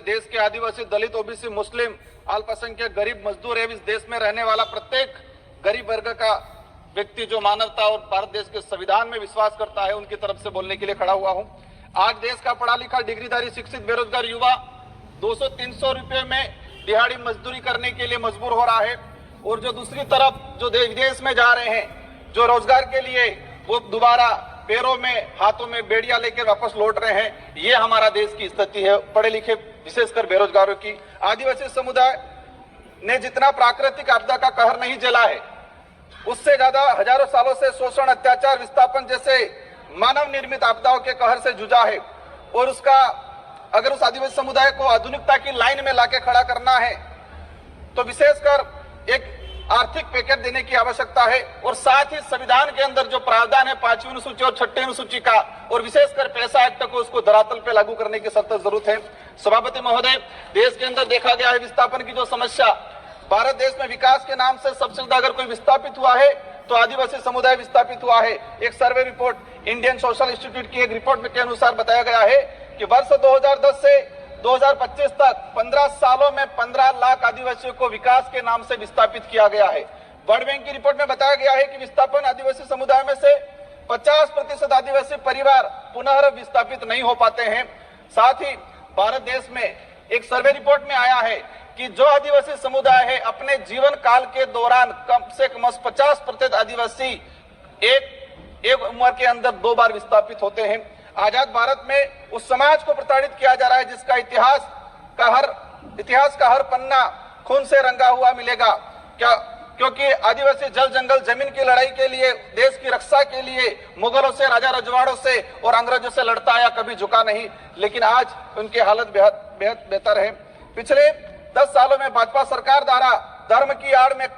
देश के आदिवासी, दलित, ओबीसी, मुस्लिम, अल्पसंख्यक, गरीब, मजदूर एवं इस देश में रहने वाला प्रत्येक गरीब वर्ग का व्यक्ति जो मानवता और भारत देश के संविधान में विश्वास करता है, उनकी तरफ से बोलने के लिए खड़ा हुआ हूं। आज देश का पढ़ा लिखा, डिग्रीधारी, शिक्षित, बेरोजगार युवा 200-300 रुपए में दिहाड़ी मजदूरी करने के लिए मजबूर हो रहा है, और जो दूसरी तरफ जो विदेश में जा रहे हैं, जो रोजगार के लिए, वो दोबारा पैरों में, हाथों में बेड़ियां लेकर वापस लौट रहे हैं। ये हमारा देश की स्थिति है, पढ़े लिखे विशेषकर बेरोजगारों की। आदिवासी समुदाय ने जितना प्राकृतिक आपदा का कहर नहीं झेला है, उससे ज्यादा हजारों सालों से शोषण, अत्याचार, विस्थापन जैसे मानव निर्मित आपदाओं के कहर से जूझा है। और उसका अगर उस आदिवासी समुदाय को आधुनिकता की लाइन में लाके खड़ा करना है, तो विशेषकर एक आर्थिक पैकेज देने की आवश्यकता है, और साथ ही संविधान के अंदर जो प्रावधान है 5वीं अनुसूची और 6ठी अनुसूची का, और विशेषकर पैसा एक्ट को उसको धरातल पे लागू करने की सख्त जरूरत है। सभापति महोदय, देश के अंदर देखा गया है विस्थापन की जो समस्या, भारत देश में विकास के नाम से सबसे ज्यादा अगर कोई विस्थापित हुआ है तो आदिवासी समुदाय विस्थापित हुआ है। एक survey report Indian social institute की एक रिपोर्ट के अनुसार बताया गया है कि वर्ष 2010 से 2025 तक 15 सालों में 15 लाख आदिवासियों को विकास के नाम से विस्थापित किया गया है। वर्ल्ड बैंक की रिपोर्ट में बताया गया है कि विस्थापन आदिवासी समुदाय में से 50% आदिवासी परिवार पुनः विस्थापित नहीं हो पाते हैं। साथ ही भारत देश में एक सर्वे रिपोर्ट में आया है कि जो आदिवासी समुदाय है, अपने जीवन काल के दौरान कम से कम 50% आदिवासी एक उम्र के अंदर 2 बार विस्थापित होते हैं। आजाद भारत में उस समाज को प्रताड़ित किया जा रहा है जिसका इतिहास का हर पन्ना खून से रंगा हुआ मिलेगा। क्योंकि आदिवासी जल जंगल जमीन की लड़ाई के लिए, देश की रक्षा के लिए मुगलों से, राजा रजवाड़ों से और अंग्रेजों से लड़ता आया, कभी झुका नहीं। लेकिन आज उनकी हालत बेहद बेहतर है। पिछले 10 सालों में भाजपा सरकार द्वारा धर्म की आड़ में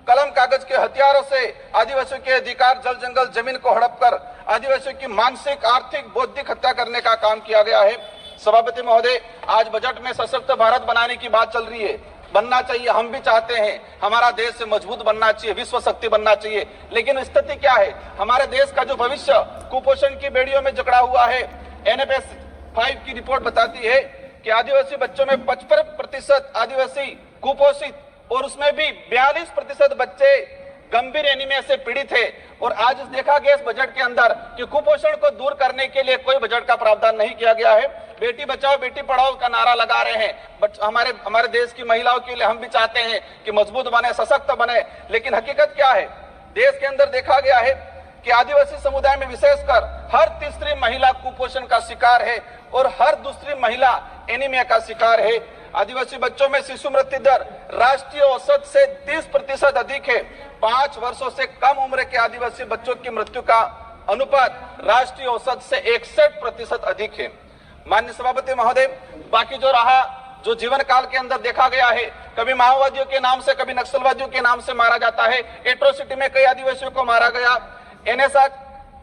कलम कागज के हथियारों से आदिवासियों के अधिकार, जल जंगल जमीन को हड़प कर आदिवासियों की मानसिक, आर्थिक, बौद्धिक हत्या करने का काम किया गया है। सभापति महोदय, आज बजट में सशक्त भारत बनाने की बात चल रही है। बनना चाहिए, हम भी चाहते हैं, हमारा देश से मजबूत बनना चाहिए, विश्व शक्ति बनना चाहिए। लेकिन स्थिति क्या है? हमारे देश का जो भविष्य कुपोषण की बेड़ियों में जकड़ा हुआ है। NFS 5 की रिपोर्ट बताती है कि आदिवासी बच्चों में 55% आदिवासी कुपोषित, और उसमें भी 42% बच्चे गंभीर एनीमिया से पीड़ित है। और आज देखा गया इस बजट के अंदर कि कुपोषण को दूर करने के लिए कोई बजट का प्रावधान नहीं किया गया है। बेटी बचाओ बेटी पढ़ाओ का नारा लगा रहे हैं, बट हमारे देश की महिलाओं के लिए हम भी चाहते हैं कि मजबूत बने, सशक्त बने। लेकिन हकीकत क्या है? देश के अंदर देखा गया है कि आदिवासी समुदाय में विशेषकर हर तीसरी महिला कुपोषण का शिकार है और हर दूसरी महिला एनीमिया का शिकार है। आदिवासी बच्चों में शिशु मृत्यु दर राष्ट्रीय औसत से 30% अधिक है। 5 वर्षों से कम उम्र के आदिवासी बच्चों की मृत्यु का अनुपात राष्ट्रीय औसत से 61% अधिक है। माननीय सभापति महोदय, बाकी जो जीवन काल के अंदर देखा गया है, कभी माओवादियों के नाम से, कभी नक्सलवादियों के नाम से मारा जाता है। एट्रोसिटी में कई आदिवासियों को मारा गया।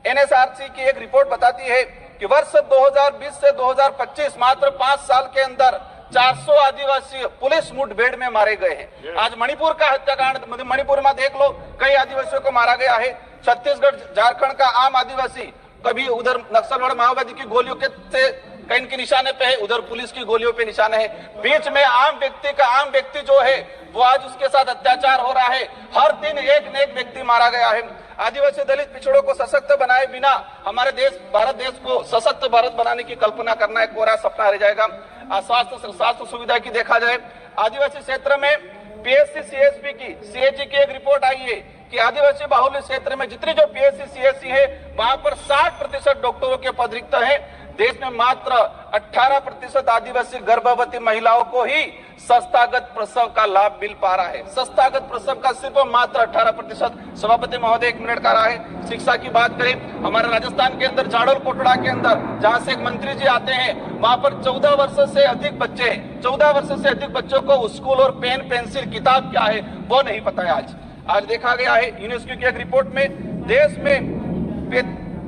NSRC की एक रिपोर्ट बताती है कि वर्ष 2020 से 2025 मात्र 5 साल के अंदर 400 आदिवासी पुलिस मुठभेड़ में मारे गए हैं। आज मणिपुर का हत्याकांड, मणिपुर में देख लो, कई आदिवासियों को मारा गया है। छत्तीसगढ़, झारखंड का आम आदिवासी कभी उधर नक्सलवाद माओवादी की गोलियों के से कहीं के निशाने पे है, उधर पुलिस की गोलियों पे निशाने है। बीच में आम व्यक्ति जो है वो आज उसके साथ अत्याचार हो रहा है। हर दिन एक न एक व्यक्ति मारा गया है। आदिवासी दलित पिछड़ों को सशक्त बनाए बिना हमारे देश, भारत देश को सशक्त भारत बनाने की कल्पना करना एक कोरा सपना रह जाएगा। स्वास्थ्य सुविधा की देखा जाए, आदिवासी क्षेत्र में PSC CSP की CAG की एक रिपोर्ट आई है कि आदिवासी बाहुल्य क्षेत्र में जितनी जो PSC CSC है, वहां पर 60% डॉक्टरों के पद रिक्त हैं। देश में मात्र 18% आदिवासी गर्भवती महिलाओं को ही संस्थागत प्रसव का लाभ मिल पा रहा है। संस्थागत प्रसव का सिर्फ मात्र 18%। सभापति महोदय, 1 मिनट का रहा है। शिक्षा की बात करें, हमारे राजस्थान के अंदर जाडोल कोटड़ा के अंदर, जहां से एक मंत्री जी आते हैं, वहां पर 14 वर्ष से अधिक बच्चे, 14 वर्ष से अधिक बच्चों को स्कूल और पेन, पेंसिल, किताब क्या है वो नहीं पता है। आज देखा गया है यूनेस्को की एक रिपोर्ट में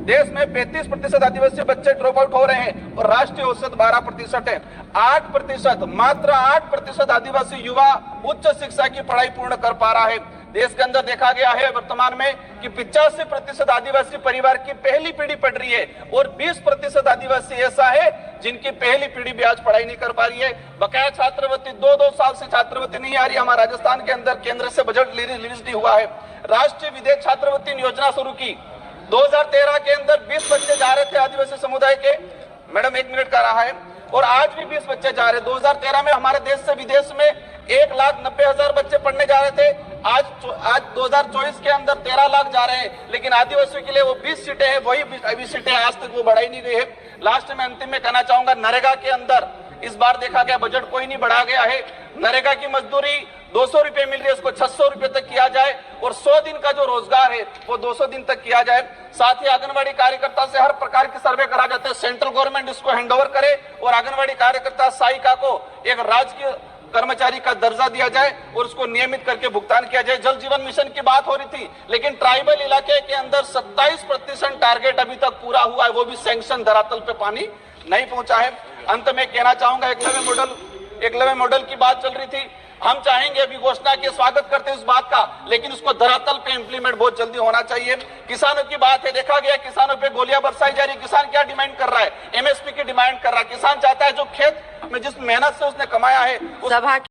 देश में 35% आदिवासी बच्चे ड्रॉप आउट हो रहे हैं और राष्ट्रीय औसत 12% है। 8%, मात्र 8% आदिवासी युवा उच्च शिक्षा की पढ़ाई पूर्ण कर पा रहा है। देश के अंदर देखा गया है वर्तमान में कि 85% आदिवासी परिवार की पहली पीढ़ी पढ़ रही है और 20% आदिवासी ऐसा है जिनकी पहली पीढ़ी भी आज पढ़ाई नहीं कर पा रही है। बकाया छात्रवृत्ति 2-2 साल से छात्रवृत्ति नहीं आ रही। हमारे राजस्थान के अंदर केंद्र से बजट रिलीज नहीं हुआ है। राष्ट्रीय विदेश छात्रवृत्ति योजना शुरू की 2013 के अंदर 20 बच्चे जा रहे थे आदिवासी समुदाय के, मैडम 1 मिनट का रहा है, और आज भी 20 बच्चे जा रहे हैं। 2013 में हमारे देश से विदेश में 1,90,000 बच्चे पढ़ने जा रहे थे। आज 2024 के अंदर 13 लाख जा रहे हैं, लेकिन आदिवासियों के लिए वो 20 सीटें हैं, वही 20 सीटें आज तक वो बढ़ाई नहीं गई है। लास्ट में अंतिम में कहना चाहूंगा, नरेगा के अंदर इस बार देखा गया बजट कोई नहीं बढ़ा गया है। नरेगा की मजदूरी 200 रुपए मिल रही है, उसको 600 रुपए तक किया जाए, और 100 दिन का जो रोजगार है वो 200 दिन तक किया जाए। साथ ही आंगनबाड़ी कार्यकर्ता से हर प्रकार की सर्वे करा जाते हैं, सेंट्रल गवर्नमेंट इसको हैंडओवर करे और आंगनबाड़ी कार्यकर्ता सहायिका को एक राजकीय कर्मचारी का दर्जा दिया जाए और उसको नियमित करके भुगतान किया जाए। जल जीवन मिशन की बात हो रही थी, लेकिन ट्राइबल इलाके के अंदर 27% टारगेट अभी तक पूरा हुआ है, वो भी सैंक्शन धरातल पे पानी नहीं पहुंचा है। अंत में कहना चाहूंगा, एकलव्य मॉडल की बात चल रही थी। हम चाहेंगे, अभी घोषणा के स्वागत करते हैं इस बात का, लेकिन उसको धरातल पे इंप्लीमेंट बहुत जल्दी होना चाहिए। किसानों की बात है, देखा गया किसानों पे गोलियां बरसाई जा रही। किसान क्या डिमांड कर रहा है? एमएसपी की डिमांड कर रहा है। किसान चाहता है जो खेत में जिस मेहनत से उसने कमाया है